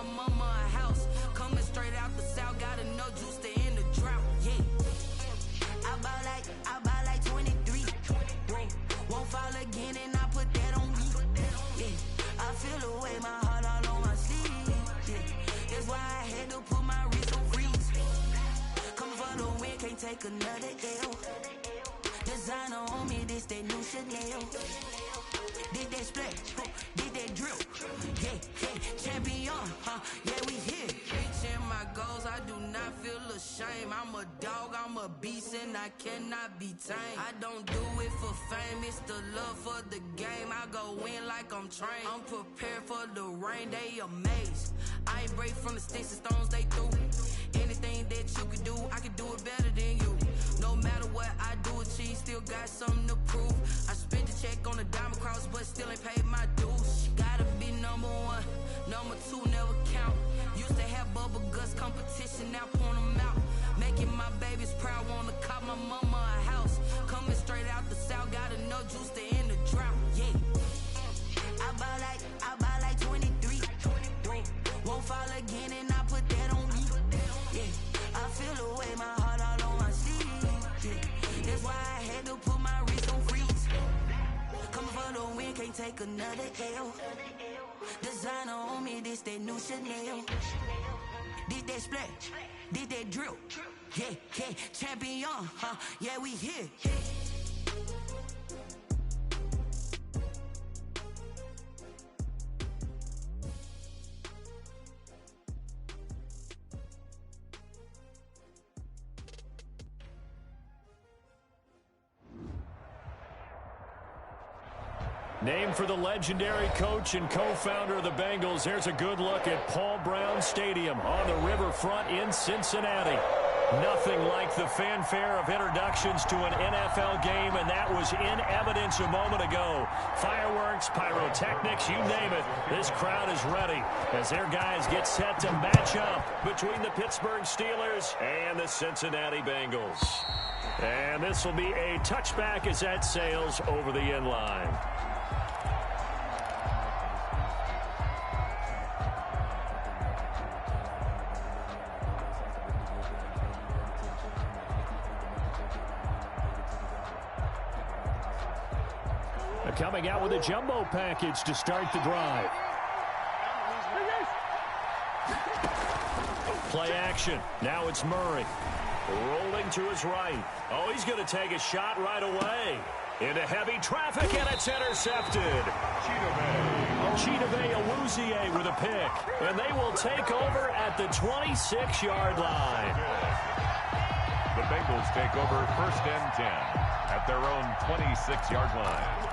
mama a house. Coming straight out the south, got enough juice to end the drought. Yeah. I buy like 23. Whoa. Won't fall again and I put that on me. Yeah. I feel the way, my heart all on my sleeve. Yeah. That's why I had to put my wrist on freeze. Coming for the win, can't take another L. Designer on me, this that new Chanel. Did that splash, did that drill. Yeah, champion, yeah, we here. Reaching my goals, I do not feel ashamed. I'm a dog, I'm a beast, and I cannot be tamed. I don't do it for fame, it's the love for the game. I go in like I'm trained. I'm prepared for the rain, they amazed. I ain't break from the sticks and stones they threw. Anything that you can do, I can do it better than you. No matter what I do, achieve, still got something to prove. I spent the check on the diamond cross, but still ain't paid my dues. Gotta be number one, number two never count. Used to have bubble guts competition, now point them out. Making my babies proud, wanna cop my mama a house. Coming straight out the south, got enough juice to end the drought. Yeah. I buy like 23. Whoa. Won't fall again and I put that on me. Yeah. I feel the way, my heart all on my sleeve. Yeah. That's why I had to put my wrist on freeze. Coming for the win, can't take another L. Designer on me, this that new Chanel. Did that splash, did that drill. Yeah, champion, yeah, we here. Named for the legendary coach and co-founder of the Bengals, here's a good look at Paul Brown Stadium on the riverfront in Cincinnati. Nothing like the fanfare of introductions to an NFL game, and that was in evidence a moment ago. Fireworks, pyrotechnics, you name it. This crowd is ready as their guys get set to match up between the Pittsburgh Steelers and the Cincinnati Bengals. And this will be a touchback as that sails over the end line. Coming out with a jumbo package to start the drive. Play action. Now it's Murray. Rolling to his right. Oh, he's going to take a shot right away. Into heavy traffic, and it's intercepted. Chidobe Awuzie with a pick. And they will take over at the 26-yard line. The Bengals take over 1st and 10 at their own 26-yard line.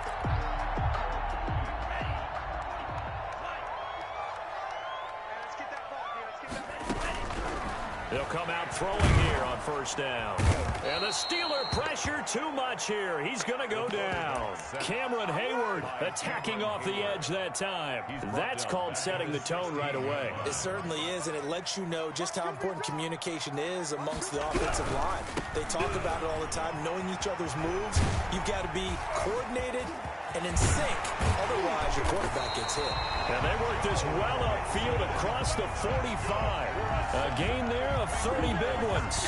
They'll come out throwing here on 1st down. And the Steeler pressure too much here. He's going to go down. Cameron Hayward attacking off the edge that time. That's called setting the tone right away. It certainly is, and it lets you know just how important communication is amongst the offensive line. They talk about it all the time, knowing each other's moves. You've got to be coordinated and in sync. Otherwise, your quarterback gets hit. And they work this well upfield across the 45. A gain there of 30 big ones.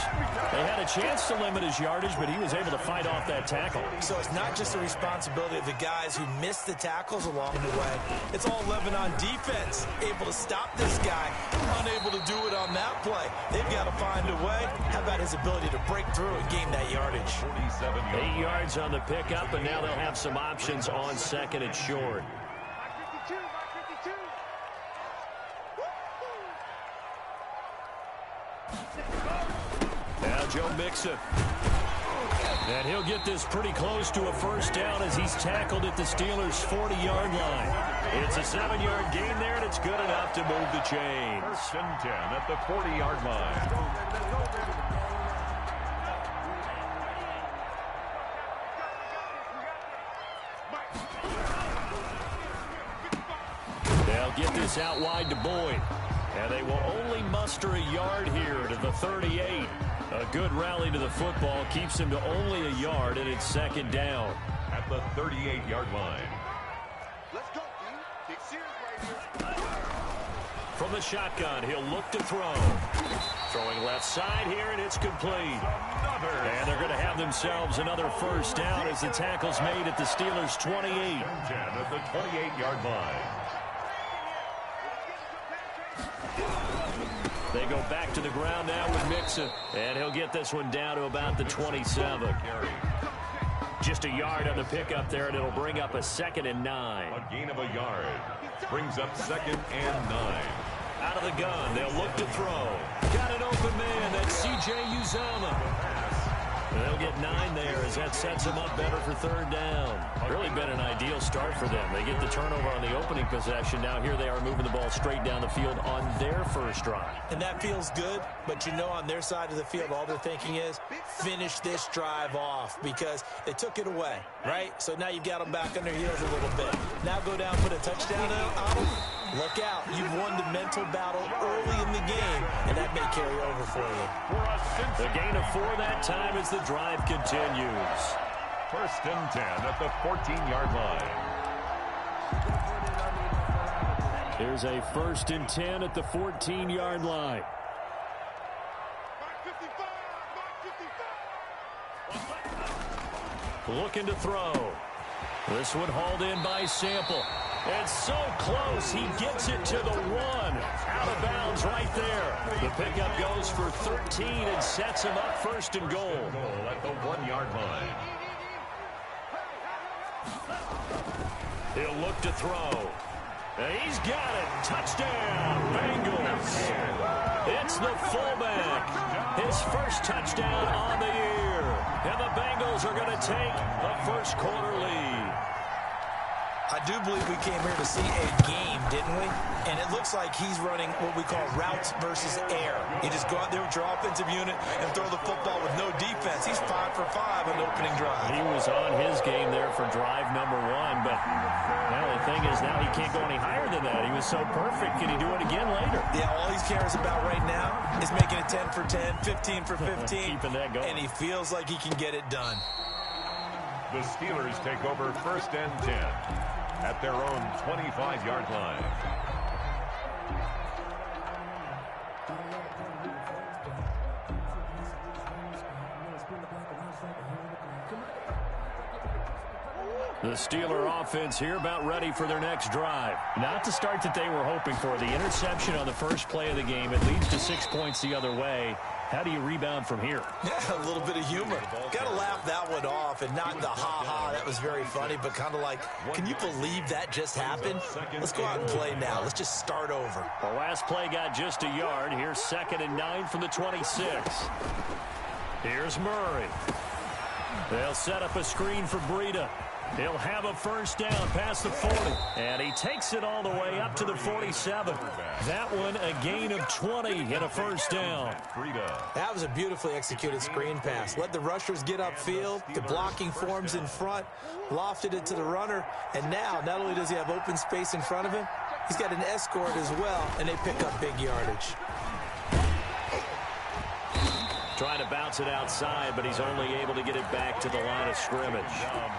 They had a chance to limit his yardage, but he was able to fight off that tackle. So it's not just the responsibility of the guys who missed the tackles along the way. It's all Lebanon defense, able to stop this guy, unable to do it on that play. They've got to find a way. How about his ability to break through and gain that yardage? 8 yards on the pickup, and now they'll have some options on 2nd and short. Now Joe Mixon. And he'll get this pretty close to a 1st down as he's tackled at the Steelers' 40-yard line. It's a 7-yard gain there, and it's good enough to move the chains. 1st and 10 at the 40-yard line. They'll get this out wide to Boyd. And they will only muster a yard here to the 38. A good rally to the football keeps him to only a yard, and it's 2nd down. At the 38-yard line. Let's go, dude. Kick Sears right here. From the shotgun, he'll look to throw. Throwing left side here, and it's complete. And they're going to have themselves another first down as the tackle's made at the Steelers' 28. 10 at the 28-yard line. They go back to the ground now with Mixon. And he'll get this one down to about the 27. Just a yard on the pickup there, and it'll bring up a 2nd and 9. A gain of a yard. Brings up 2nd and 9. Out of the gun, they'll look to throw. Got an open man, that's C.J. Uzomah. They'll get 9 there as that sets them up better for 3rd down. Really been an ideal start for them. They get the turnover on the opening possession. Now here they are moving the ball straight down the field on their first drive. And that feels good, but you know on their side of the field, all they're thinking is finish this drive off because they took it away, right? So now you've got them back on their heels a little bit. Now go down, put a touchdown on them. Look out. You've won the mental battle early in the game, and that may carry over for you. The gain of 4 that time as the drive continues. 1st and 10 at the 14-yard line. Here's a 1st and 10 at the 14-yard line. Looking to throw. This one hauled in by Sample. And so close, he gets it to the 1. Out of bounds right there. The pickup goes for 13 and sets him up 1st and goal. Goal at the 1-yard line. He'll look to throw. And he's got it. Touchdown, Bengals. It's the fullback. His first touchdown on the year. And the Bengals are going to take a first-quarter lead. I do believe we came here to see a game, didn't we? And it looks like he's running what we call routes versus air. You just go out there with your offensive unit and throw the football with no defense. He's 5 for 5 on the opening drive. He was on his game there for drive number 1, but now the thing is now he can't go any higher than that. He was so perfect. Can he do it again later? Yeah, all he cares about right now is making it 10 for 10, 15 for 15. Keeping that going. And he feels like he can get it done. The Steelers take over 1st and 10 at their own 25-yard line. The Steeler offense here about ready for their next drive. Not the start that they were hoping for. The interception on the first play of the game. It leads to 6 points the other way. How do you rebound from here? Yeah, a little bit of humor. Got to laugh that one off and not the ha-ha. That was very funny, but kind of like, can you believe that just happened? Let's go out and play now. Let's just start over. The last play got just a yard. Here's 2nd and 9 from the 26. Here's Murray. They'll set up a screen for Breida. He'll have a first down past the 40. And he takes it all the way up to the 47. That one a gain of 20 and a first down. That was a beautifully executed screen pass. Let the rushers get upfield. The blocking forms in front. Lofted it to the runner. And now, not only does he have open space in front of him, he's got an escort as well. And they pick up big yardage. Trying to bounce it outside, but he's only able to get it back to the line of scrimmage.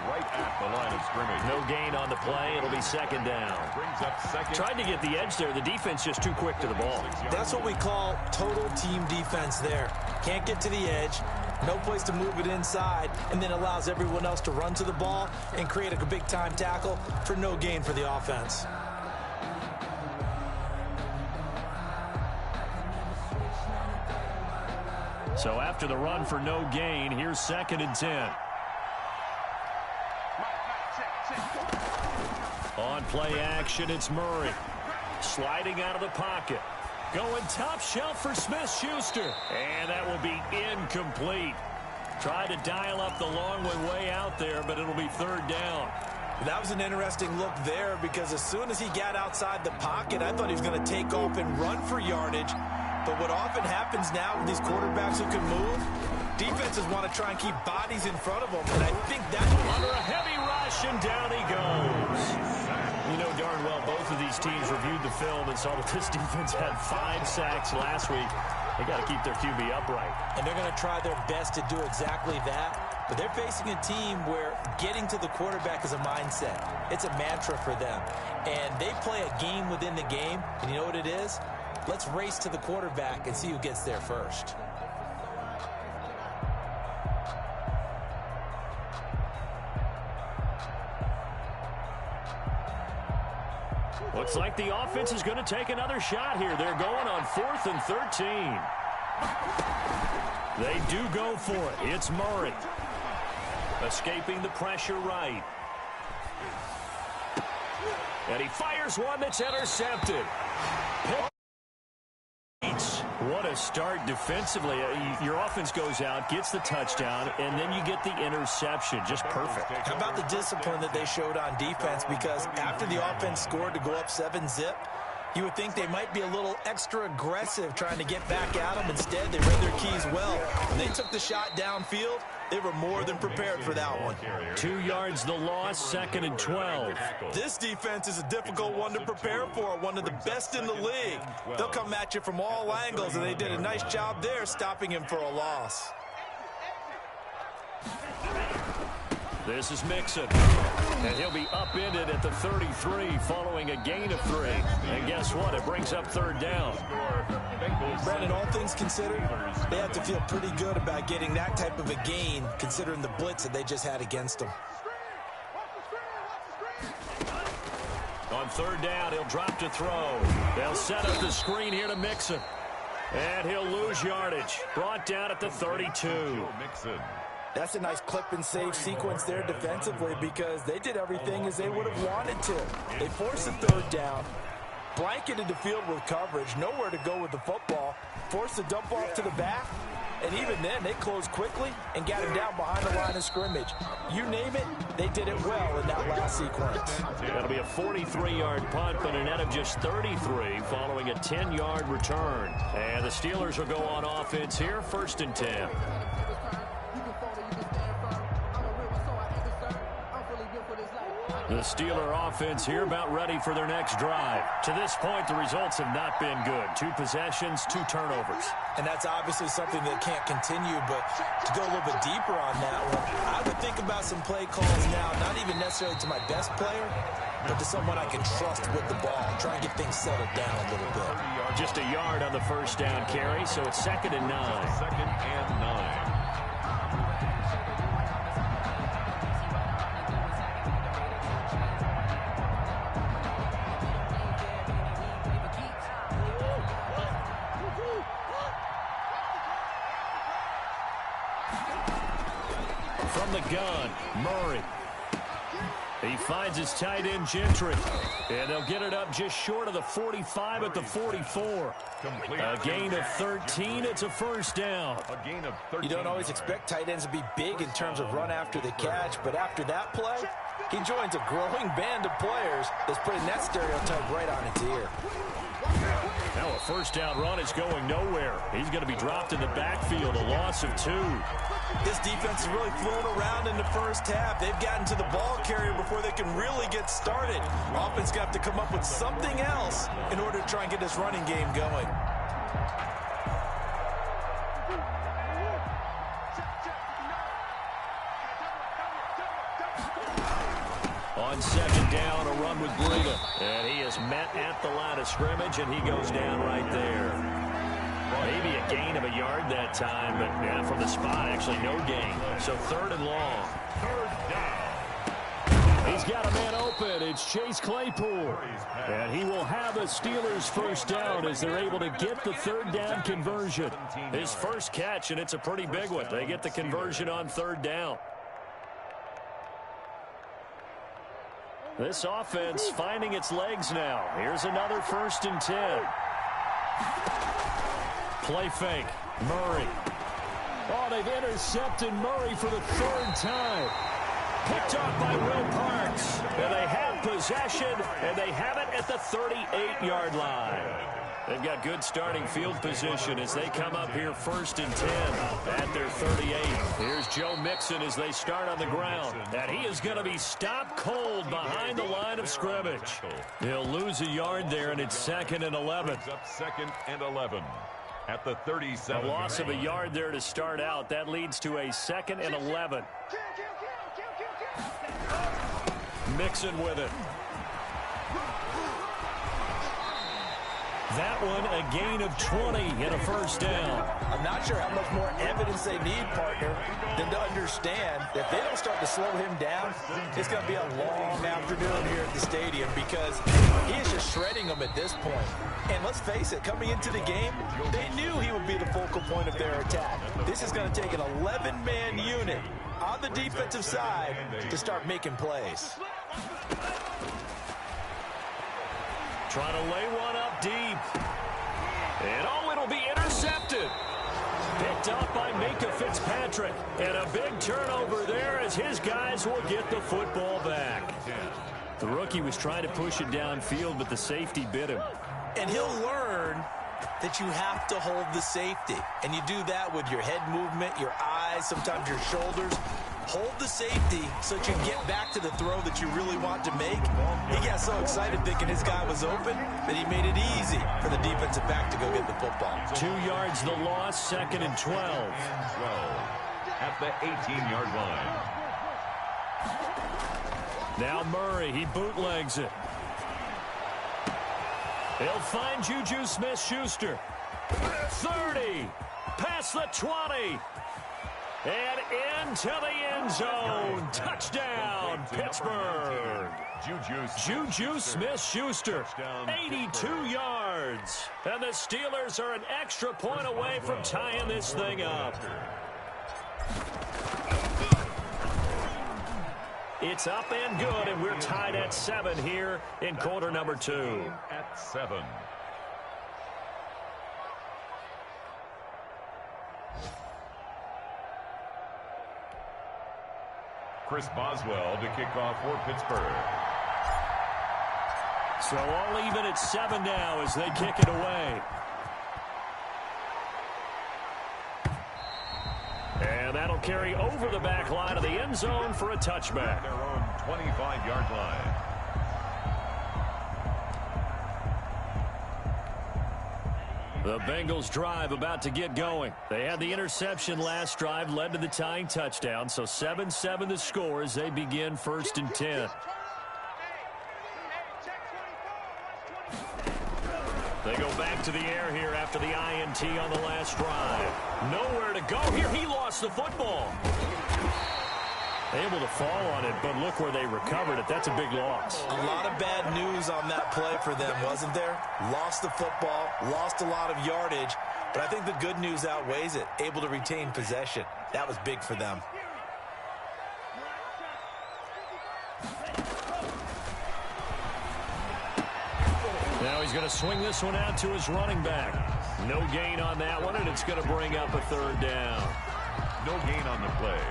Right at the line of scrimmage. No gain on the play. It'll be 2nd down. Brings up 2nd. Tried to get the edge there. The defense just too quick to the ball. That's what we call total team defense there. Can't get to the edge. No place to move it inside, and then allows everyone else to run to the ball and create a big-time tackle for no gain for the offense. So after the run for no gain, here's 2nd and 10. On play action, it's Murray. Sliding out of the pocket. Going top shelf for Smith-Schuster. And that will be incomplete. Tried to dial up the long way out there, but it'll be 3rd down. That was an interesting look there because as soon as he got outside the pocket, I thought he was going to take off and run for yardage. But what often happens now with these quarterbacks who can move, defenses want to try and keep bodies in front of them. And I think that's under a heavy rush, and down he goes. You know darn well both of these teams reviewed the film and saw that this defense had 5 sacks last week. They got to keep their QB upright. And they're going to try their best to do exactly that. But they're facing a team where getting to the quarterback is a mindset. It's a mantra for them. And they play a game within the game. And you know what it is? Let's race to the quarterback and see who gets there first. Looks like the offense is going to take another shot here. They're going on 4th and 13. They do go for it. It's Murray. Escaping the pressure right. And he fires one that's intercepted. What a start defensively. Your offense goes out, gets the touchdown, and then you get the interception. Just perfect. How about the discipline that they showed on defense? Because after the offense scored to go up 7-zip, you would think they might be a little extra aggressive trying to get back at them. Instead, they read their keys well. When they took the shot downfield, they were more than prepared for that one. 2 yards the loss, 2nd and 12. This defense is a difficult one to prepare for, one of the best in the league. They'll come at you from all angles, and they did a nice job there stopping him for a loss. This is Mixon. And he'll be upended at the 33 following a gain of 3. And guess what? It brings up 3rd down. Brandon, all things considered, they have to feel pretty good about getting that type of a gain considering the blitz that they just had against them. On 3rd down, he'll drop to throw. They'll set up the screen here to Mixon. And he'll lose yardage. Brought down at the 32. Mixon. That's a nice clip and save sequence there defensively because they did everything as they would have wanted to. They forced the 3rd down, blanketed the field with coverage, nowhere to go with the football, forced the dump off to the back, and even then they closed quickly and got him down behind the line of scrimmage. You name it, they did it well in that last sequence. That'll be a 43-yard punt, but a net of just 33 following a 10-yard return. And the Steelers will go on offense here, 1st and 10. The Steeler offense here about ready for their next drive. To this point, the results have not been good. 2 possessions, 2 turnovers. And that's obviously something that can't continue, but to go a little bit deeper on that one, I would think about some play calls now, not even necessarily to my best player, but to someone I can trust with the ball. Try and get things settled down a little bit. Just a yard on the 1st down carry, so it's 2nd and 9. 2nd and 9. From the gun, Murray. He finds his tight end, Gentry. And they'll get it up just short of the 45 at the 44. A gain of 13. It's a 1st down. A gain of 13. You don't always expect tight ends to be big in terms of run after the catch, but after that play, he joins a growing band of players that's putting that stereotype right on its ear. Now a 1st down run is going nowhere. He's going to be dropped in the backfield, a loss of 2. This defense is really flown around in the 1st half. They've gotten to the ball carrier before they can really get started. Offense got to come up with something else in order to try and get this running game going. On 2nd down, a run with Breida. And he is met at the line of scrimmage, and he goes down right there. Maybe a gain of a yard that time, but yeah, from the spot, actually no gain. So 3rd and long. 3rd down. He's got a man open. It's Chase Claypool. And he will have a Steelers 1st down as they're able to get the 3rd down conversion. His first catch, and it's a pretty big one. They get the conversion on 3rd down. This offense finding its legs now. Here's another 1st and 10. Play fake. Murray. Oh, they've intercepted Murray for the 3rd time. Picked off by Will Parks. And they have possession, and they have it at the 38-yard line. They've got good starting field position as they come up here 1st and 10 at their 38. Here's Joe Mixon as they start on the ground. And he is going to be stopped cold behind the line of scrimmage. He'll lose a yard there, and it's 2nd and 11. Up 2nd and 11. at the 37. A loss of a yard there to start out. That leads to a 2nd and 11. Mixon with it. That one a gain of 20 and a first down. I'm not sure how much more evidence they need, partner, than to understand that if they don't start to slow him down, it's going to be a long afternoon here at the stadium because he is just shredding them at this point. And let's face it, coming into the game, they knew he would be the focal point of their attack. This is going to take an 11-man unit on the defensive side to start making plays. Trying to lay one up deep. And it'll be intercepted. Picked up by Minkah Fitzpatrick. And a big turnover there as his guys will get the football back. The rookie was trying to push it downfield, but the safety bit him. And he'll learn that you have to hold the safety. And you do that with your head movement, your eyes, sometimes your shoulders. Hold the safety so that you can get back to the throw that you really want to make. He got so excited thinking his guy was open that he made it easy for the defensive back to go get the football. 2 yards the loss, 2nd and 12. At the 18-yard line. Now Murray, he bootlegs it. He'll find Juju Smith-Schuster. 30, past the 20. And into the end zone. Touchdown, Pittsburgh. Juju Smith-Schuster, 82 yards. And the Steelers are an extra point away from tying this thing up. It's up and good, and we're tied at 7 here in quarter number 2. At 7. Chris Boswell to kick off for Pittsburgh. So all even at 7 now as they kick it away. And that'll carry over the back line of the end zone for a touchback. Their own 25-yard line. The Bengals drive about to get going. They had the interception last drive, led to the tying touchdown. So 7-7 the score as they begin 1st and 10. They go back to the air here after the INT on the last drive. Nowhere to go here. He lost the football. Able to fall on it, but look where they recovered it. That's a big loss. A lot of bad news on that play for them, wasn't there? Lost the football, lost a lot of yardage, but I think the good news outweighs it. Able to retain possession. That was big for them. Now he's going to swing this one out to his running back. No gain on that one, and it's going to bring up a 3rd down. No gain on the play.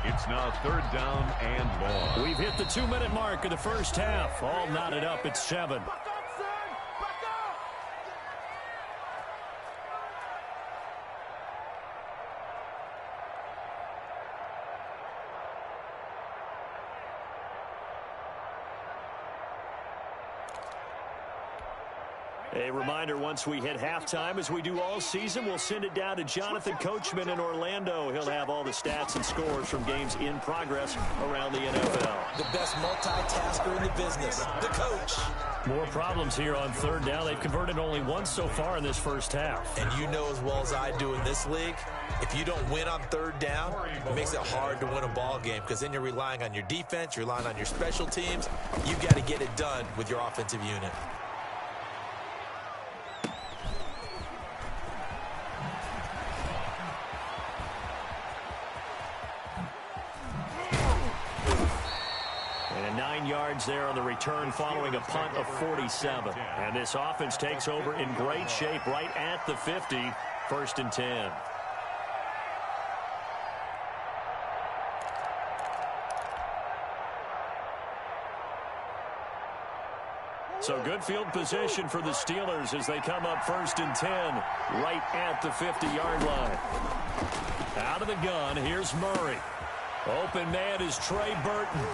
It's now 3rd down and long. We've hit the 2-minute mark of the first half. All knotted up at 7. A reminder, once we hit halftime, as we do all season, we'll send it down to Jonathan Coachman in Orlando. He'll have all the stats and scores from games in progress around the NFL. The best multitasker in the business, the coach. More problems here on 3rd down. They've converted only once so far in this first half. And you know as well as I do in this league, if you don't win on 3rd down, it makes it hard to win a ball game because then you're relying on your defense, you're relying on your special teams. You've got to get it done with your offensive unit. And 9 yards there on the return following a punt of 47. And this offense takes over in great shape right at the 50, 1st and 10. So good field position for the Steelers as they come up 1st and 10 right at the 50-yard line. Out of the gun, here's Murray. Open man is Trey Burton.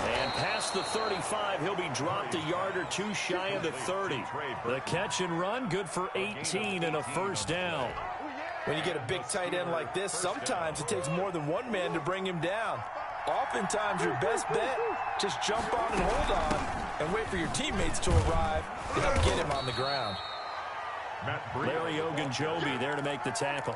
And past the 35, he'll be dropped a yard or two shy of the 30. The catch and run, good for 18 and a first down. When you get a big tight end like this, sometimes it takes more than one man to bring him down. Oftentimes, your best bet, just jump on and hold on and wait for your teammates to arrive to help get him on the ground. Larry Ogunjobi there to make the tackle.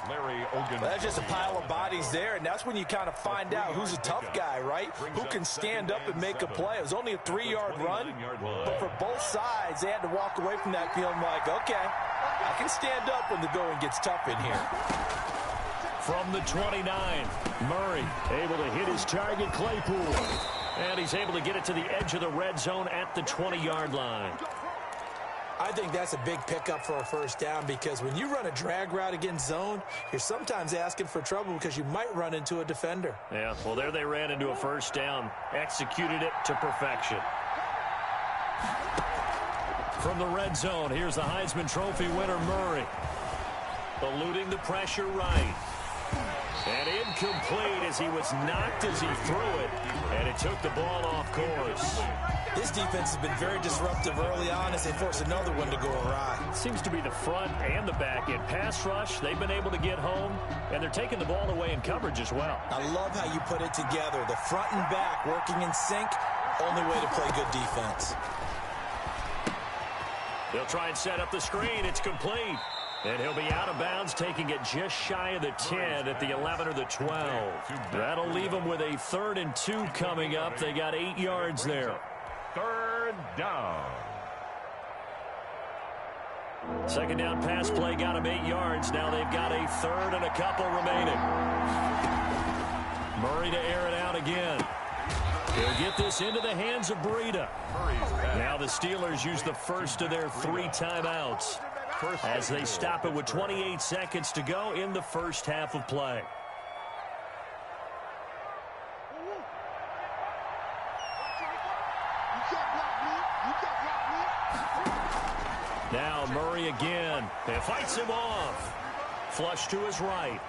That's just a pile of bodies there, and that's when you kind of find out who's a tough guy, right? Who can stand up and make a play. It was only a 3-yard run, but for both sides, they had to walk away from that feeling like, okay, I can stand up when the going gets tough in here. From the 29, Murray able to hit his target, Claypool. And he's able to get it to the edge of the red zone at the 20-yard line. I think that's a big pickup for a first down because when you run a drag route against zone, you're sometimes asking for trouble because you might run into a defender. Yeah, well, there they ran into a first down. Executed it to perfection. From the red zone, here's the Heisman Trophy winner, Murray. Eluding the pressure right. And incomplete as he was knocked as he threw it. And it took the ball off course. This defense has been very disruptive early on as they force another one to go awry. Seems to be the front and the back end. Pass rush, they've been able to get home, and they're taking the ball away in coverage as well. I love how you put it together. The front and back working in sync, only way to play good defense. They'll try and set up the screen. It's complete. And he'll be out of bounds, taking it just shy of the 10 at the 11 or the 12. That'll leave them with a 3rd and 2 coming up. They got 8 yards there. 3rd down. Second down pass play got them 8 yards. Now they've got a 3rd and a couple remaining. Murray to air it out again. He'll get this into the hands of Breida. Now the Steelers use the first of their 3 timeouts as they stop it with 28 seconds to go in the first half of play. Now Murray again. And fights him off. Flush to his right.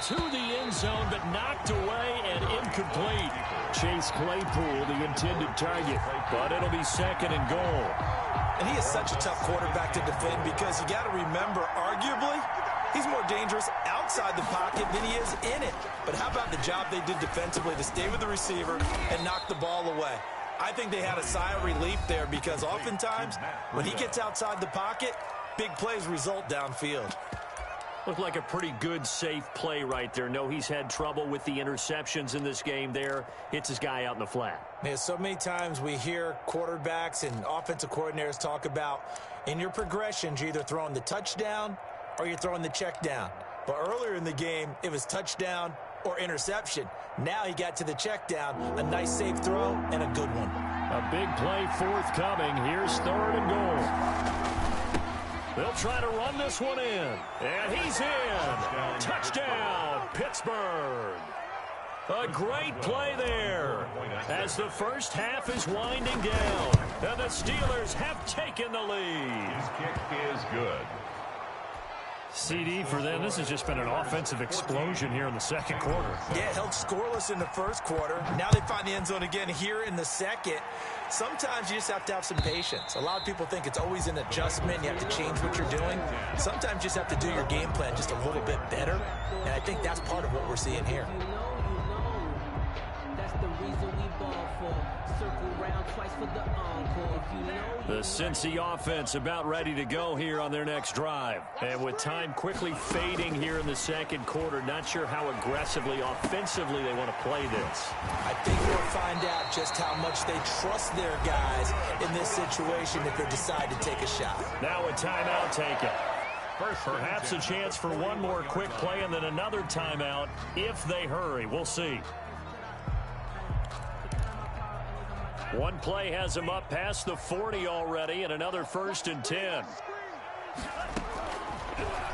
To the end zone, but knocked away and incomplete. Chase Claypool, the intended target. But it'll be 2nd and goal. And he is such a tough quarterback to defend because you got to remember, arguably, he's more dangerous outside the pocket than he is in it. But how about the job they did defensively to stay with the receiver and knock the ball away? I think they had a sigh of relief there because oftentimes when he gets outside the pocket, big plays result downfield. Looked like a pretty good, safe play right there. No, he's had trouble with the interceptions in this game there. Hits his guy out in the flat. Yeah, so many times we hear quarterbacks and offensive coordinators talk about in your progressions, you're either throwing the touchdown or you're throwing the check down. But earlier in the game, it was touchdown or interception. Now he got to the check down, a nice safe throw and a good one. A big play forthcoming. Here's 3rd and goal. They'll try to run this one in. And he's in. Touchdown, Pittsburgh. A great play there as the first half is winding down. And the Steelers have taken the lead. His kick is good. CD for them. This has just been an offensive explosion here in the second quarter. Yeah, held scoreless in the first quarter. Now they find the end zone again here in the second. Sometimes you just have to have some patience. A lot of people think it's always an adjustment. You have to change what you're doing. Sometimes you just have to do your game plan just a little bit better. And I think that's part of what we're seeing here. That's the reason we ball for. Circle round twice for the encore. If you know. The Cincy offense about ready to go here on their next drive. And with time quickly fading here in the second quarter, not sure how aggressively, offensively they want to play this. I think we'll find out just how much they trust their guys in this situation if they decide to take a shot. Now a timeout taken. Perhaps a chance for one more quick play and then another timeout if they hurry. We'll see. One play has him up past the 40 already and another 1st and 10.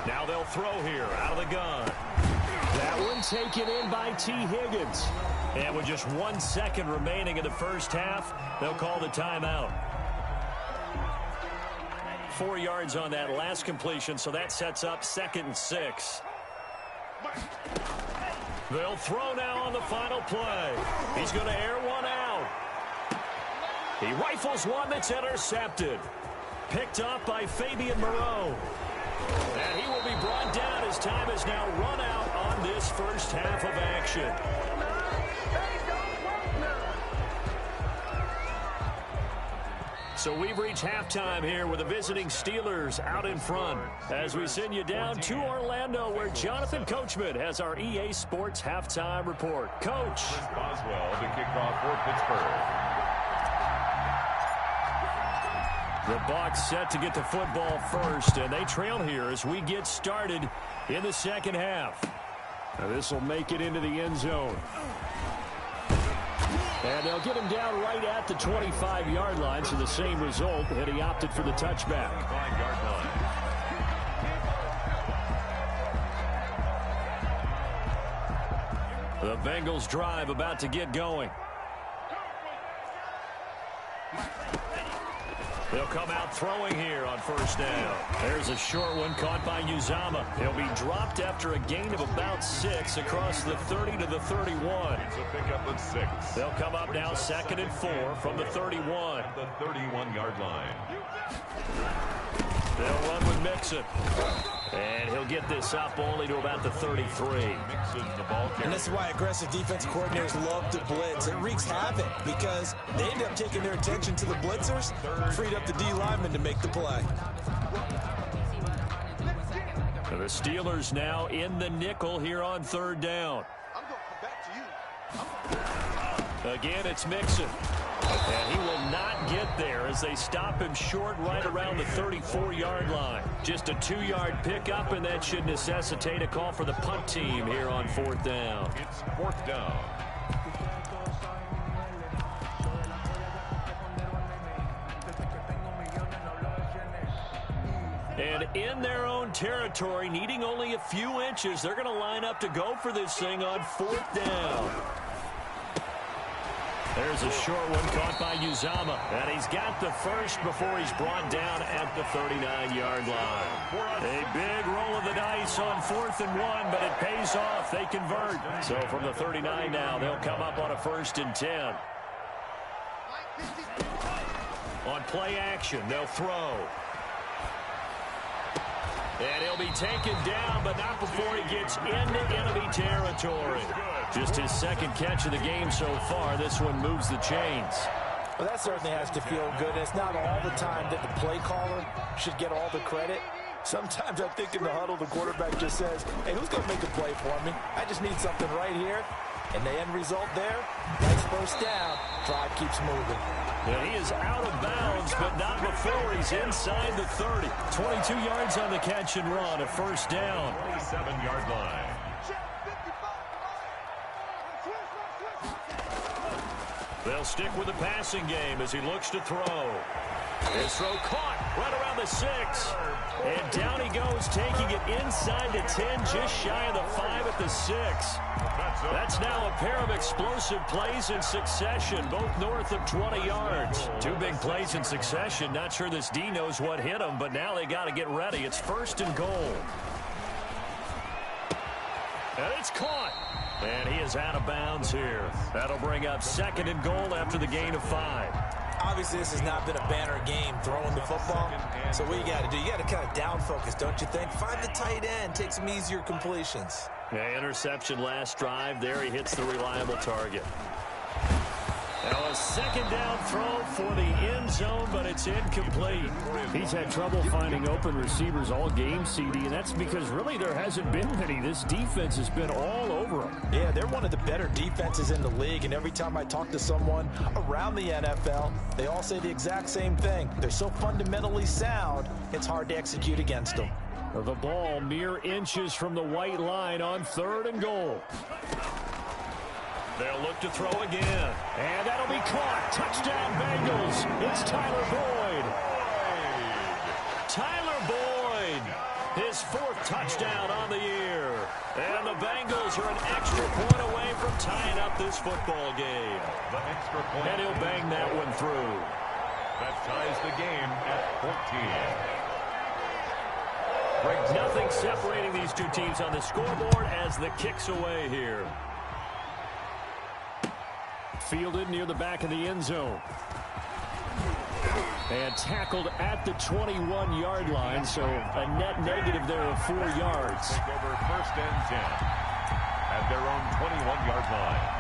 Now they'll throw here out of the gun. That one taken in by T. Higgins. And with just 1 second remaining in the first half, they'll call the timeout. 4 yards on that last completion, so that sets up 2nd and 6. They'll throw now on the final play. He's going to air one out. He rifles one that's intercepted. Picked up by Fabian Moreau. And he will be brought down as time is now run out on this first half of action. So we've reached halftime here with the visiting Steelers out in front as we send you down to Orlando where Jonathan Coachman has our EA Sports halftime report. Coach. Boswell to kick off for Pittsburgh. The Bucs set to get the football first, and they trail here as we get started in the second half. Now this will make it into the end zone. And they'll get him down right at the 25-yard line, so the same result, and he opted for the touchback. 5-yard line. The Bengals drive about to get going. They'll come out throwing here on first down. There's a short one caught by Uzomah. He'll be dropped after a gain of about 6 across the 30 to the 31. It's a pickup of 6. They'll come up now 2nd and 4 from the 31. The 31-yard line. They'll run with Mixon. And he'll get this up only to about the 33. Mixes the ball carrier. And this is why aggressive defensive coordinators love to blitz. It wreaks havoc because they end up taking their attention to the blitzers, freed up the D lineman to make the play. The Steelers now in the nickel here on 3rd down. Again, it's Mixon. And he will not get there as they stop him short right around the 34-yard line. Just a 2-yard pickup, and that should necessitate a call for the punt team here on 4th down. It's 4th down. And in their own territory, needing only a few inches, they're going to line up to go for this thing on 4th down. There's a short one caught by Uzomah. And he's got the first before he's brought down at the 39-yard line. A big roll of the dice on 4th and 1, but it pays off. They convert. So from the 39 now, they'll come up on a 1st and 10. On play action, they'll throw. And he'll be taken down, but not before he gets into enemy territory. Just his 2nd catch of the game so far. This one moves the chains. Well, that certainly has to feel good. It's not all the time that the play caller should get all the credit. Sometimes I think in the huddle, the quarterback just says, hey, who's going to make a play for me? I just need something right here. And the end result there, nice first down. Drive keeps moving. And he is out of bounds, but not before he's inside the 30. 22 yards on the catch and run, a 1st down. 27-yard line. They'll stick with the passing game as he looks to throw. His throw caught right around the 6. And down he goes, taking it inside the 10, just shy of the 5 at the 6. That's now a pair of explosive plays in succession, both north of 20 yards. 2 big plays in succession. Not sure this D knows what hit him, but now they got to get ready. It's 1st and goal. And it's caught. And he is out of bounds here. That'll bring up 2nd and goal after the gain of 5. Obviously, this has not been a banner game throwing the football. So what you got to do, you got to kind of down focus, don't you think? Find the tight end, take some easier completions. Yeah, interception last drive. There he hits the reliable target. Now a 2nd down throw for the end zone, but it's incomplete. He's had trouble finding open receivers all game, CD, and that's because really there hasn't been many. This defense has been all over him. Yeah, they're one of the better defenses in the league, and every time I talk to someone around the NFL, they all say the exact same thing. They're so fundamentally sound, it's hard to execute against them. The ball mere inches from the white line on 3rd and goal. They'll look to throw again. And that'll be caught. Touchdown Bengals. It's Tyler Boyd. Tyler Boyd. His 4th touchdown on the year. And the Bengals are an extra point away from tying up this football game. The extra point. And he'll bang that one through. That ties the game at 14. Nothing separating these two teams on the scoreboard as the kick's away here. Fielded near the back of the end zone. And tackled at the 21-yard line, so a net negative there of 4 yards. Take over 1st and 10 at their own 21-yard line.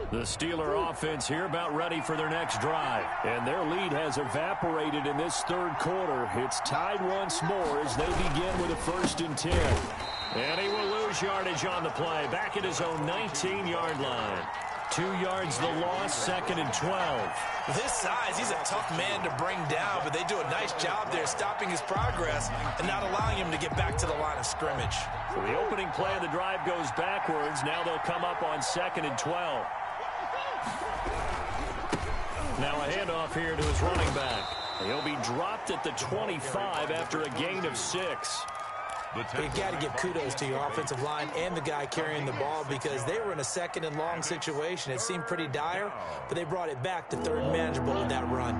The Steeler offense here about ready for their next drive. And their lead has evaporated in this 3rd quarter. It's tied once more as they begin with a 1st and 10. And he will lose yardage on the play. Back at his own 19-yard line. 2 yards the loss, 2nd and 12. With his size, he's a tough man to bring down, but they do a nice job there stopping his progress and not allowing him to get back to the line of scrimmage. So the opening play of the drive goes backwards. Now they'll come up on 2nd and 12. Now a handoff here to his running back. He'll be dropped at the 25 after a gain of 6. You got to give kudos to your offensive line and the guy carrying the ball because they were in a 2nd and long situation. It seemed pretty dire, but they brought it back to 3rd and manageable with that run.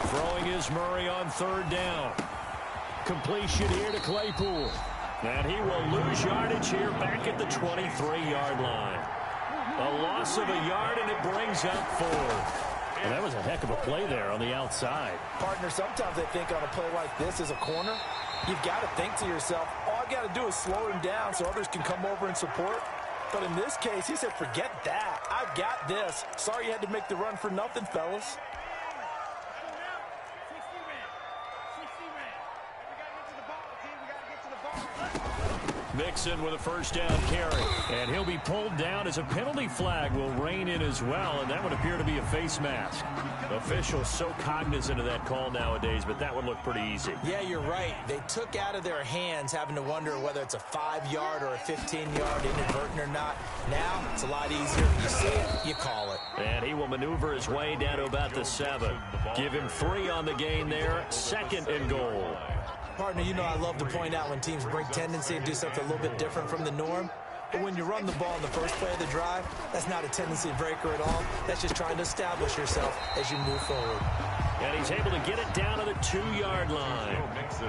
Throwing is Murray on 3rd down. Completion here to Claypool. And he will lose yardage here back at the 23-yard line. A loss of a yard, and it brings up 4th. And that was a heck of a play there on the outside. Partner, sometimes I think on a play like this as a corner, you've got to think to yourself, all I got to do is slow him down so others can come over and support. But in this case, he said, forget that. I've got this. Sorry you had to make the run for nothing, fellas. Mixon with a 1st down carry. And he'll be pulled down as a penalty flag will rein in as well, and that would appear to be a face mask. Officials so cognizant of that call nowadays, but that would look pretty easy. Yeah, you're right. They took out of their hands having to wonder whether it's a 5-yard or a 15-yard inadvertent or not. Now, it's a lot easier. You see it, you call it. And he will maneuver his way down to about the 7. Give him 3 on the gain there. 2nd and goal. Partner, you know I love to point out when teams bring tendency to do something a little bit different from the norm. But when you run the ball in the first play of the drive, that's not a tendency breaker at all. That's just trying to establish yourself as you move forward. And he's able to get it down to the 2-yard line.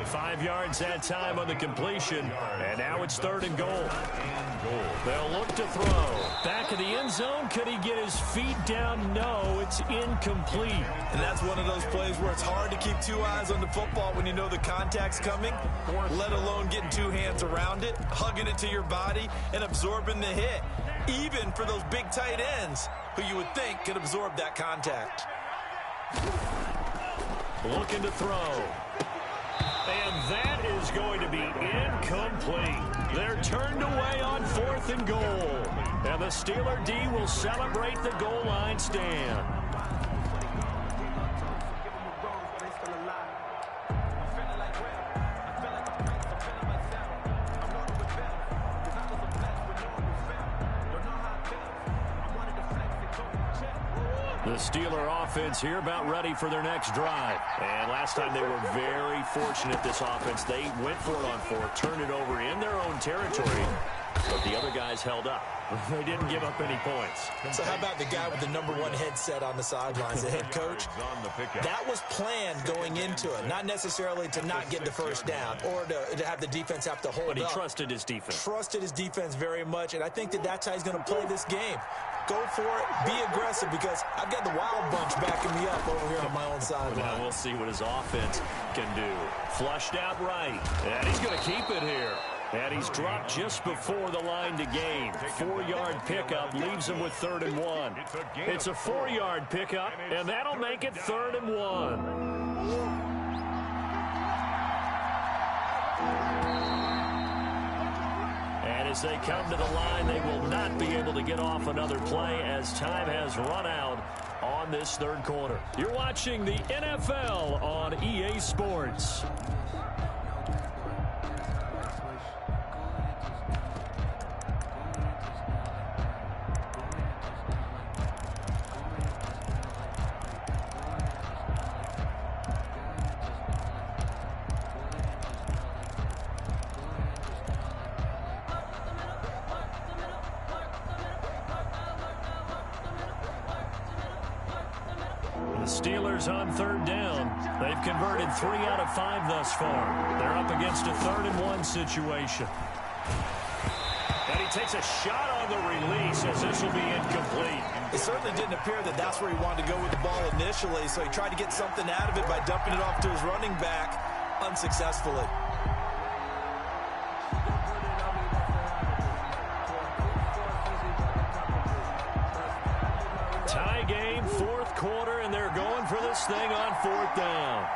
5 yards that time on the completion. And now it's 3rd and goal. They'll look to throw. Back of the end zone. Could he get his feet down? No, it's incomplete. And that's one of those plays where it's hard to keep 2 eyes on the football when you know the contact's coming, let alone getting 2 hands around it, hugging it to your body, and absorbing the hit. Even for those big tight ends who you would think could absorb that contact. Looking to throw. And that is going to be incomplete. They're turned away on 4th and goal. And the Steeler D will celebrate the goal line stand. The Steeler offense here about ready for their next drive. And last time they were very fortunate, this offense. They went for it on 4th, turned it over in their own territory, but the other guys held up. They didn't give up any points. So how about the guy with the #1 headset on the sidelines, the head coach? That was planned going into it, not necessarily to not get the 1st down or to have the defense have to hold up. But he trusted his defense. Trusted his defense very much, and I think that's how he's going to play this game. Go for it, be aggressive, because I've got the wild bunch backing me up over here on my own sideline. Now we'll see what his offense can do. Flushed out right, and he's going to keep it here. And he's dropped just before the line to gain. 4-yard pickup leaves him with 3rd and 1. It's a 4-yard pickup, and that'll make it 3rd and 1. And as they come to the line, they will not be able to get off another play as time has run out on this 3rd quarter. You're watching the NFL on EA Sports. The Steelers on third down. They've converted 3 out of 5 thus far. They're up against a 3rd-and-1 situation. And he takes a shot on the release as this will be incomplete. It certainly didn't appear that that's where he wanted to go with the ball initially, so he tried to get something out of it by dumping it off to his running back unsuccessfully. Tie game, 4th quarter, and they're going for this thing on 4th down.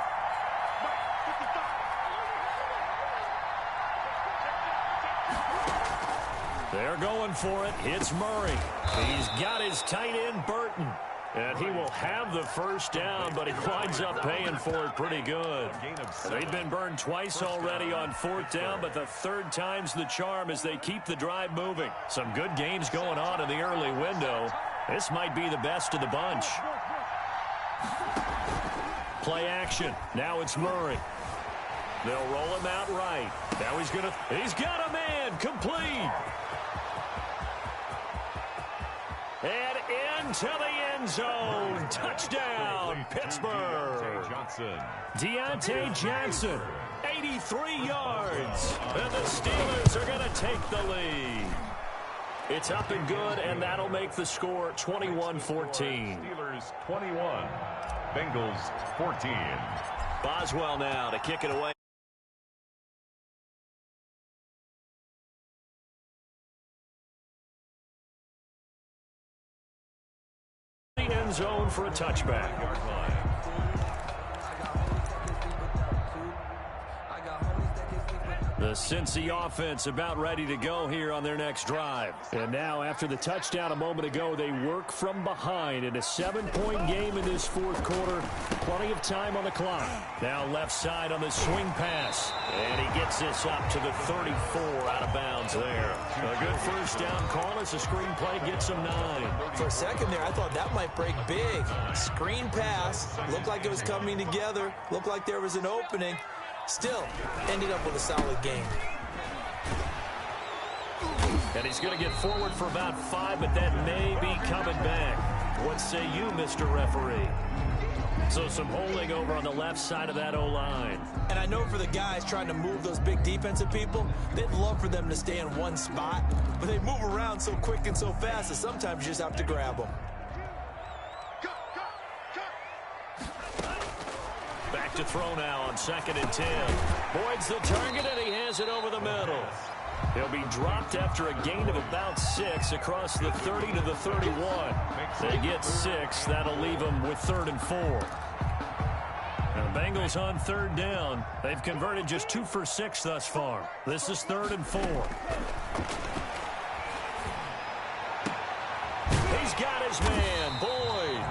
They're going for it. It's Murray. He's got his tight end, Burton. And he will have the 1st down, but he winds up paying for it pretty good. They've been burned twice already on 4th down, but the 3rd time's the charm as they keep the drive moving. Some good games going on in the early window. This might be the best of the bunch. Play action. Now it's Murray. They'll roll him out right. Now he's got a man. Complete. And into the end zone. Touchdown, Pittsburgh. Deontay Johnson, 83 yards. And the Steelers are going to take the lead. It's up and good, and that'll make the score 21-14. Steelers 21, Bengals 14. Boswell now to kick it away. End zone for a touchback. The Cincy offense about ready to go here on their next drive. And now, after the touchdown a moment ago, they work from behind in a 7-point game in this 4th quarter. Plenty of time on the clock. Now left side on the swing pass. And he gets this up to the 34 out of bounds there. A good 1st down call as the screen play gets him 9. For a second there, I thought that might break big. Screen pass. Looked like it was coming together. Looked like there was an opening. Still, ended up with a solid game. And he's going to get forward for about 5, but that may be coming back. What say you, Mr. Referee? So some holding over on the left side of that O-line. And I know for the guys trying to move those big defensive people, they'd love for them to stay in one spot, but they move around so quick and so fast that sometimes you just have to grab them. Back to throw now on 2nd and 10. Boyd's the target, and he has it over the middle. He'll be dropped after a gain of about 6 across the 30 to the 31. They get 6. That'll leave them with 3rd and 4. Now the Bengals on 3rd down. They've converted just 2 for 6 thus far. This is 3rd and 4. He's got his man, Boyd.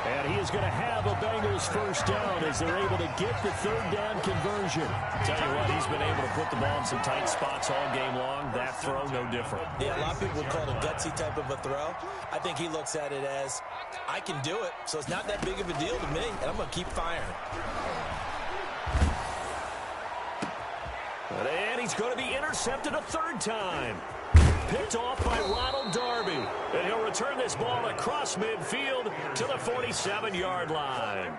And he is going to have a Bengals 1st down as they're able to get the 3rd down conversion. Tell you what, he's been able to put the ball in some tight spots all game long. That throw, no different. Yeah, a lot of people would call it a gutsy type of a throw. I think he looks at it as, I can do it, so it's not that big of a deal to me, and I'm going to keep firing. And he's going to be intercepted a 3rd time. Picked off by Ronald Darby. And he'll return this ball across midfield to the 47-yard line.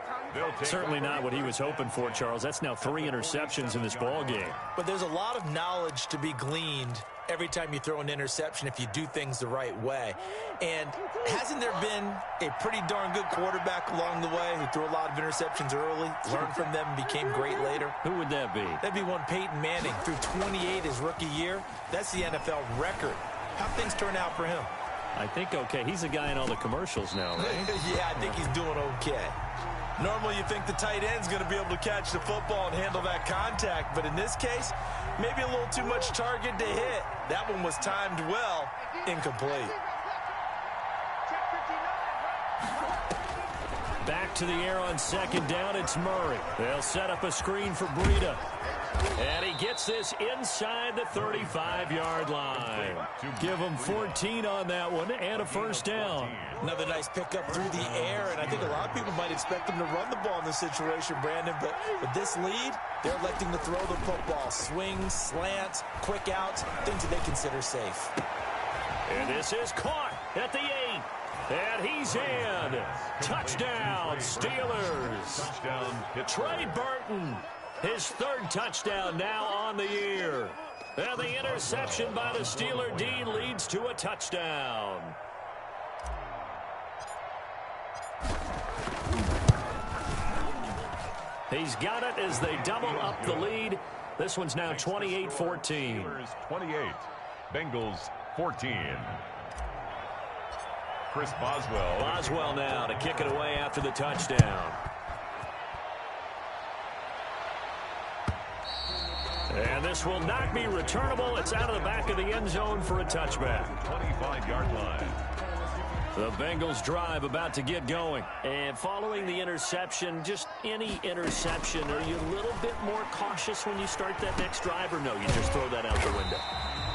Certainly not what he was hoping for, Charles. That's now 3 interceptions in this ball game. But there's a lot of knowledge to be gleaned every time you throw an interception if you do things the right way. And hasn't there been a pretty darn good quarterback along the way who threw a lot of interceptions early, learned from them, and became great later? Who would that be? That'd be one Peyton Manning. Threw 28 his rookie year. That's the NFL record. How'd things turn out for him? I think okay. He's a guy in all the commercials now, right? Yeah, I think he's doing okay. Normally you think the tight end's going to be able to catch the football and handle that contact, but in this case, maybe a little too much target to hit. That one was timed well, incomplete. Back to the air on 2nd down, it's Murray. They'll set up a screen for Breida. And he gets this inside the 35-yard line. Give him 14 on that one and a 1st down. Another nice pickup through the air, and I think a lot of people might expect him to run the ball in this situation, Brandon, but with this lead, they're electing to throw the football. Swings, slants, quick outs, things that they consider safe. And this is caught at the 8. And he's in. Touchdown, Steelers. Touchdown. Trey Burton, his third touchdown now on the year. And the interception by the Steeler D leads to a touchdown. He's got it as they double up the lead. This one's now 28-14. Steelers 28, Bengals 14. Chris Boswell. Boswell now to kick it away after the touchdown. And this will not be returnable. It's out of the back of the end zone for a touchback. 25-yard line. The Bengals drive about to get going. And following the interception, just any interception, are you a little bit more cautious when you start that next drive, or no, you just throw that out the window?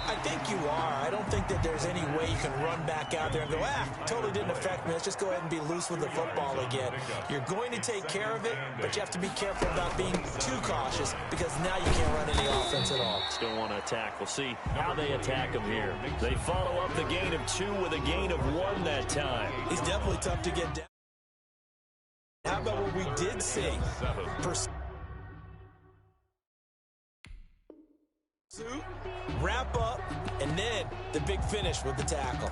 I think you are. I don't think that there's any way you can run back out there and go, totally didn't affect me. Let's just go ahead and be loose with the football again. You're going to take care of it, but you have to be careful about being too cautious because now you can't run any offense at all. Still want to attack. We'll see how they attack him here. They follow up the gain of 2 with a gain of 1 that time. He's definitely tough to get down. How about what we did see? Wrap up, and then the big finish with the tackle.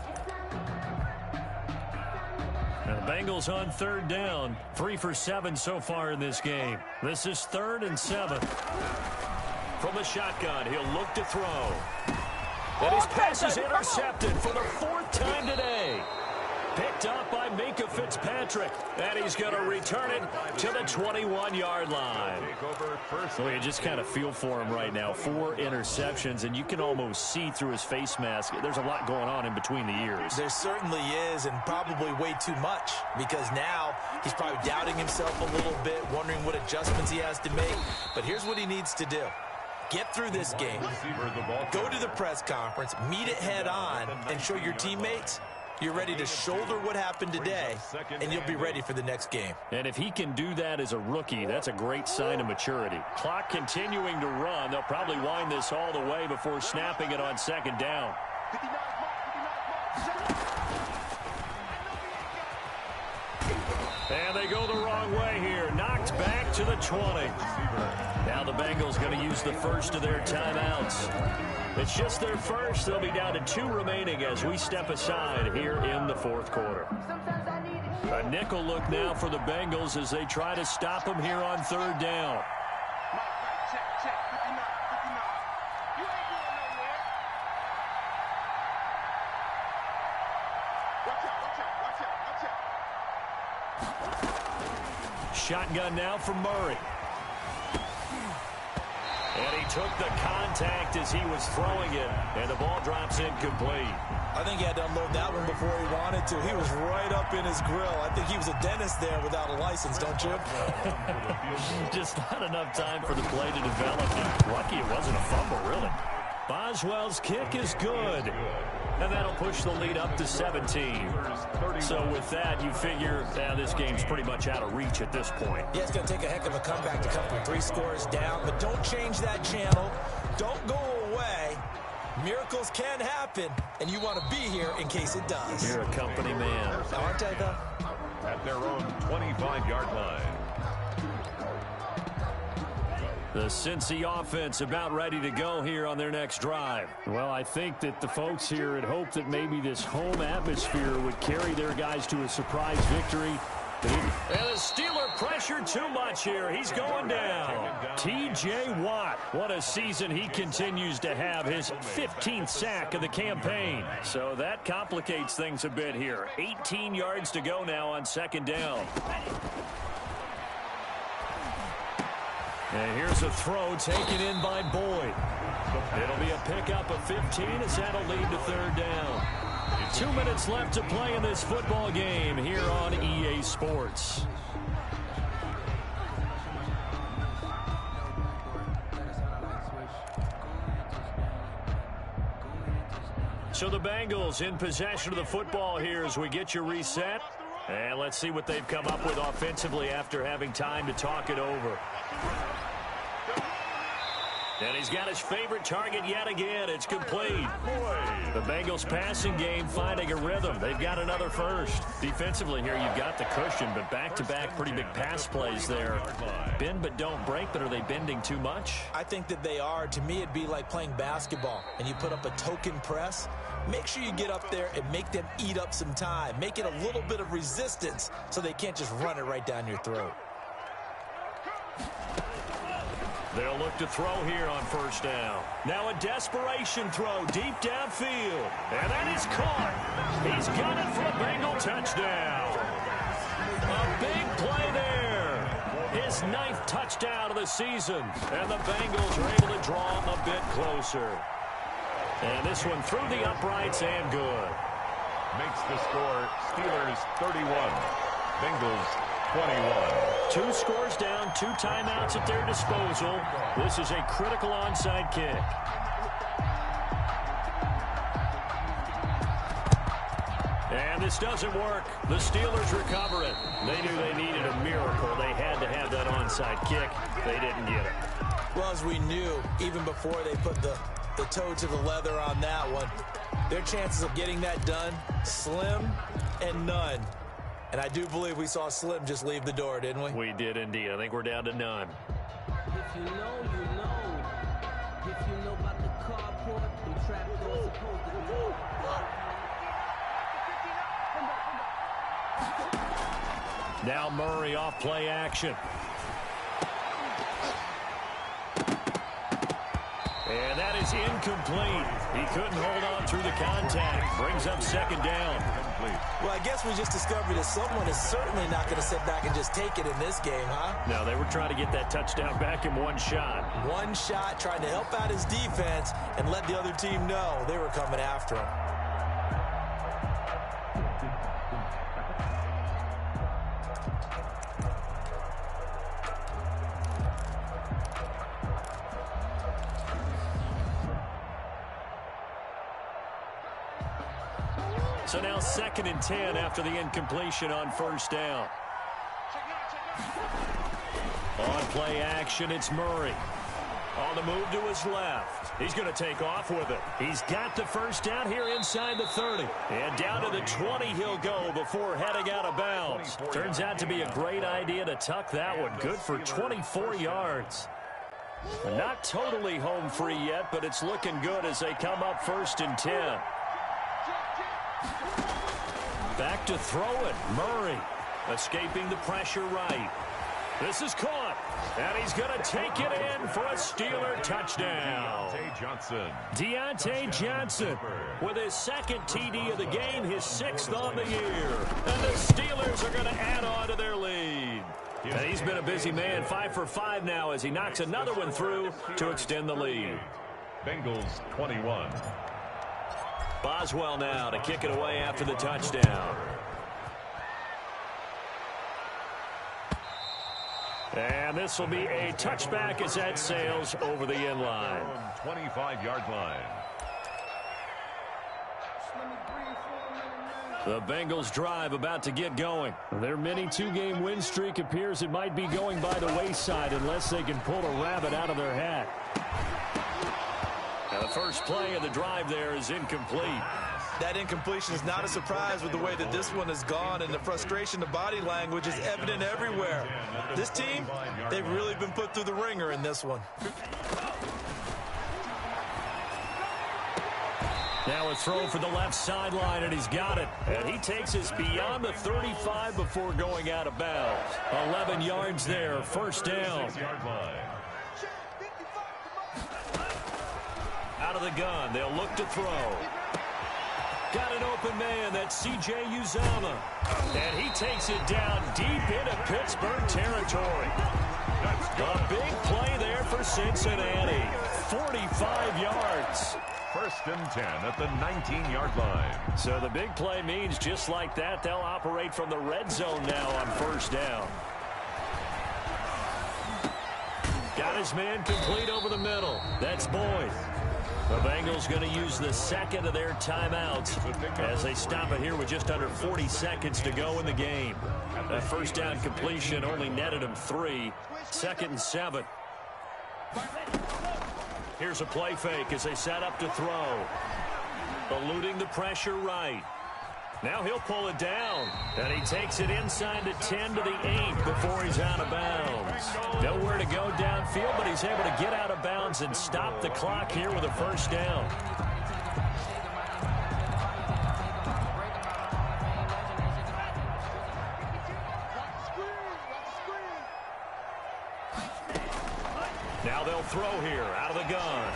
Now the Bengals on third down, 3 for 7 so far in this game. This is 3rd and 7. From the shotgun, he'll look to throw. And his pass is intercepted for the 4th time today. Picked up by Minkah Fitzpatrick. And he's going to return it to the 21-yard line. So you just kind of feel for him right now. 4 interceptions, and you can almost see through his face mask. There's a lot going on in between the ears. There certainly is, and probably way too much, because now he's probably doubting himself a little bit, wondering what adjustments he has to make. But here's what he needs to do. Get through this game, go to the press conference, meet it head on, and show your teammates you're ready to shoulder what happened today, and you'll be ready for the next game. And if he can do that as a rookie, that's a great sign of maturity. Clock continuing to run. They'll probably wind this all the way before snapping it on 2nd down. And they go the wrong way here. Knocked back to the 20. Now the Bengals going to use the first of their timeouts. It's just their first. They'll be down to 2 remaining as we step aside here in the 4th quarter. A nickel look now for the Bengals as they try to stop them here on 3rd down. Shotgun now from Murray. And he took the contact as he was throwing it, and the ball drops incomplete. I think he had to unload that one before he wanted to. He was right up in his grill. I think he was a dentist there without a license, don't you? Just not enough time for the play to develop. Lucky it wasn't a fumble, really. Boswell's kick is good. And that'll push the lead up to 17. So with that, you figure this game's pretty much out of reach at this point. Yeah, it's going to take a heck of a comeback to come from 3 scores down. But don't change that channel. Don't go away. Miracles can happen, and you want to be here in case it does. You're a company man. Aren't I, though? At their own 25-yard line. The Cincy offense about ready to go here on their next drive. Well, I think that the folks here had hoped that maybe this home atmosphere would carry their guys to a surprise victory. And the Steeler pressure too much here. He's going down. T.J. Watt, what a season he continues to have. His 15th sack of the campaign. So that complicates things a bit here. 18 yards to go now on 2nd down. And here's a throw taken in by Boyd. It'll be a pickup of 15 as that'll lead to 3rd down. 2 minutes left to play in this football game here on EA Sports. So the Bengals in possession of the football here as we get you reset. And let's see what they've come up with offensively after having time to talk it over. And he's got his favorite target yet again. It's complete. The Bengals passing game finding a rhythm. They've got another first. Defensively here, you've got the cushion, but back-to-back pretty big pass plays there. Bend but don't break, but are they bending too much? I think that they are. To me, it'd be like playing basketball, and you put up a token press. Make sure you get up there and make them eat up some time. Make it a little bit of resistance so they can't just run it right down your throat. They'll look to throw here on first down. Now a desperation throw deep downfield. And that is caught. He's got it for a Bengal touchdown. A big play there. His 9th touchdown of the season. And the Bengals are able to draw a bit closer. And this one through the uprights and good. Makes the score Steelers 31. Bengals 21. 2 scores down, 2 timeouts at their disposal. This is a critical onside kick. And this doesn't work. The Steelers recover it. They knew they needed a miracle. They had to have that onside kick. They didn't get it. Well, as we knew, even before they put the toe to the leather on that one, their chances of getting that done, slim and none. And I do believe we saw Slim just leave the door, didn't we? We did indeed. I think we're down to none. If you know, you know. If you know about the carport, the trap doors supposed to be. Now Murray off play action. And that is incomplete. He couldn't hold on through the contact. Brings up second down. Well, I guess we just discovered that someone is certainly not going to sit back and just take it in this game, huh? No, they were trying to get that touchdown back in one shot. One shot, trying to help out his defense and let the other team know they were coming after him. So now 2nd and 10 after the incompletion on first down. On play action, it's Murray. On the move to his left. He's going to take off with it. He's got the first down here inside the 30. And down to the 20 he'll go before heading out of bounds. Turns out to be a great idea to tuck that one. Good for 24 yards. Not totally home free yet, but it's looking good as they come up 1st and 10. Back to throw it. Murray escaping the pressure right. This is caught. And he's going to take it in for a Steeler touchdown. Deontay Johnson with his 2nd TD of the game, his 6th on the year. And the Steelers are going to add on to their lead. And he's been a busy man, 5 for 5 now as he knocks another one through to extend the lead. Bengals 21. Boswell now to kick it away after the touchdown. And this will be a touchback as that sails over the end line. 25-yard line. The Bengals drive about to get going. Their mini 2-game win streak appears it might be going by the wayside unless they can pull a rabbit out of their hat. Now the first play of the drive there is incomplete. That incompletion is not a surprise with the way that this one has gone, and the frustration, the body language is evident everywhere. This team, they've really been put through the ringer in this one. Now a throw for the left sideline, and he's got it. And he takes us beyond the 35 before going out of bounds. 11 yards there, first down. Out of the gun, they'll look to throw. Got an open man, that's C.J. Uzomah. And he takes it down deep into Pittsburgh territory. A big play there for Cincinnati. 45 yards. 1st and 10 at the 19-yard line. So the big play means just like that, they'll operate from the red zone now on first down. Got his man complete over the middle. That's Boyd. The Bengals going to use the 2nd of their timeouts as they stop it here with just under 40 seconds to go in the game. That first down completion only netted him 3. 2nd and 7. Here's a play fake as they set up to throw. Eluding the pressure right. Now he'll pull it down. And he takes it inside the 10 to the 8 before he's out of bounds. Nowhere to go downfield, but he's able to get out of bounds and stop the clock here with a first down. Now they'll throw here out of the gun.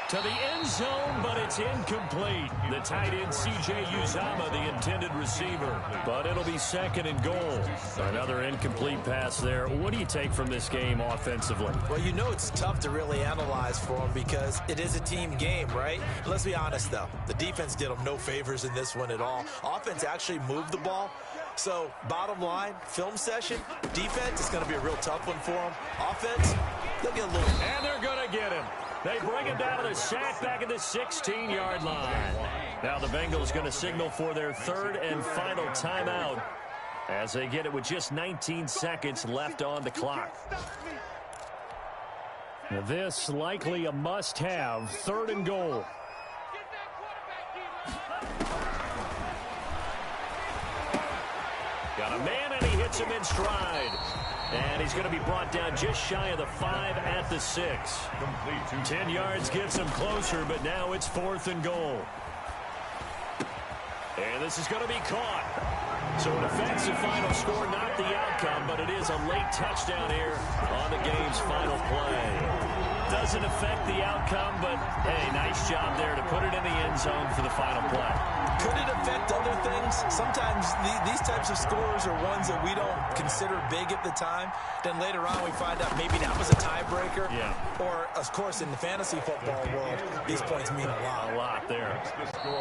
To the end zone, but it's incomplete. The tight end, C.J. Uzomah, the intended receiver. But it'll be second and goal. Another incomplete pass there. What do you take from this game offensively? Well, you know it's tough to really analyze for them because it is a team game, right? Let's be honest, though. The defense did them no favors in this one at all. Offense actually moved the ball. So, bottom line, film session, defense is going to be a real tough one for them. Offense, they'll get a little... And they're going to get him. They bring him down to the sack back at the 16-yard line. Now the Bengals going to signal for their third and final timeout as they get it with just 19 seconds left on the clock. Now this likely a must-have, third and goal. Got a man, and he hits him in stride. And he's going to be brought down just shy of the 5 at the 6. 10 yards gets him closer, but now it's fourth and goal. And this is going to be caught. So an offensive final score, not the outcome, but it is a late touchdown here on the game's final play. Doesn't affect the outcome, but, hey, nice job there to put it in the end zone for the final play. Could it affect other things? Sometimes these types of scores are ones that we don't consider big at the time. Then later on we find out maybe that was a tiebreaker. Yeah. Or, of course, in the fantasy football world, these points mean a lot. A lot there.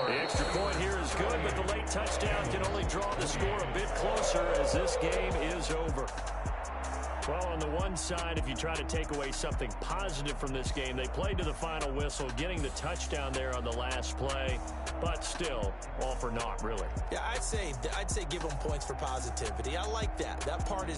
The extra point here is good, but the late touchdown can only draw the score a bit closer as this game is over. Well, on the one side, if you try to take away something positive from this game, they played to the final whistle, getting the touchdown there on the last play, but still, all for naught, really. Yeah, I'd say give them points for positivity. I like that. That part is